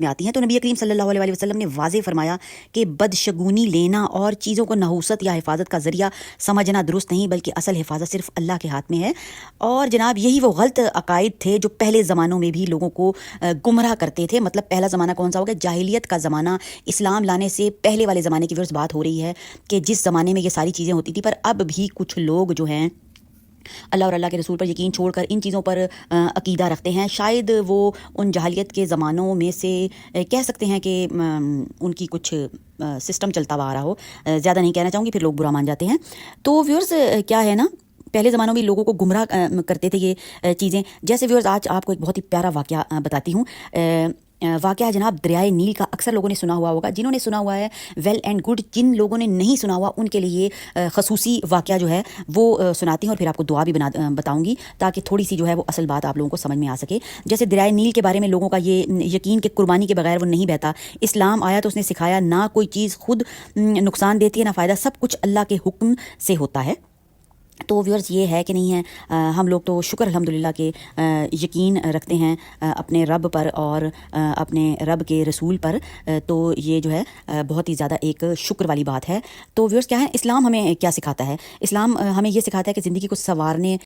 میں آتی ہیں، تو نبی کریم صلی اللہ علیہ وسلم نے واضح فرمایا کہ بدشگونی لینا اور چیزوں کو نحوست یا حفاظت کا ذریعہ سمجھنا درست نہیں، بلکہ اصل حفاظت صرف اللہ کے ہاتھ میں ہے۔ اور جناب یہی وہ غلط عقائد تھے جو پہلے زمانوں میں بھی لوگوں کو گمراہ کرتے تھے۔ مطلب پہلا زمانہ کون سا ہوگا؟ جاہلیت کا زمانہ، اسلام لانے سے پہلے والے زمانے کی بات ہو رہی ہے کہ جس زمانے میں یہ ساری چیزیں ہوتی تھی، پر اب بھی کچھ لوگ جو ہیں اللہ اور اللہ کے رسول پر یقین چھوڑ کر ان چیزوں پر عقیدہ رکھتے ہیں۔ شاید وہ ان جاہلیت کے زمانوں میں سے کہہ سکتے ہیں کہ ان کی کچھ سسٹم چلتا ہوا آ رہا ہو، زیادہ نہیں کہنا چاہوں گی، پھر لوگ برا مان جاتے ہیں۔ تو ویورز کیا ہے نا، پہلے زمانوں میں لوگوں کو گمراہ کرتے تھے یہ چیزیں۔ جیسے ویورز آج آپ کو ایک بہت ہی پیارا واقعہ بتاتی ہوں۔ واقعہ جناب دریائے نیل کا، اکثر لوگوں نے سنا ہوا ہوگا، جنہوں نے سنا ہوا ہے ویل اینڈ گڈ، جن لوگوں نے نہیں سنا ہوا ان کے لیے خصوصی واقعہ جو ہے وہ سناتی ہوں، اور پھر آپ کو دعا بھی بتاؤں گی تاکہ تھوڑی سی جو ہے وہ اصل بات آپ لوگوں کو سمجھ میں آ سکے۔ جیسے دریائے نیل کے بارے میں لوگوں کا یہ یقین کہ قربانی کے بغیر وہ نہیں بہتا۔ اسلام آیا تو اس نے سکھایا نہ کوئی چیز خود نقصان دیتی ہے نہ فائدہ، سب کچھ اللہ کے حکم سے ہوتا ہے۔ تو ویورز یہ ہے کہ نہیں ہے، ہم لوگ تو شکر الحمدللہ کہ یقین رکھتے ہیں اپنے رب پر اور اپنے رب کے رسول پر، تو یہ جو ہے بہت ہی زیادہ ایک شکر والی بات ہے۔ تو ویورز کیا ہے، اسلام ہمیں کیا سکھاتا ہے؟ اسلام ہمیں یہ سکھاتا ہے کہ زندگی کو سنوارنے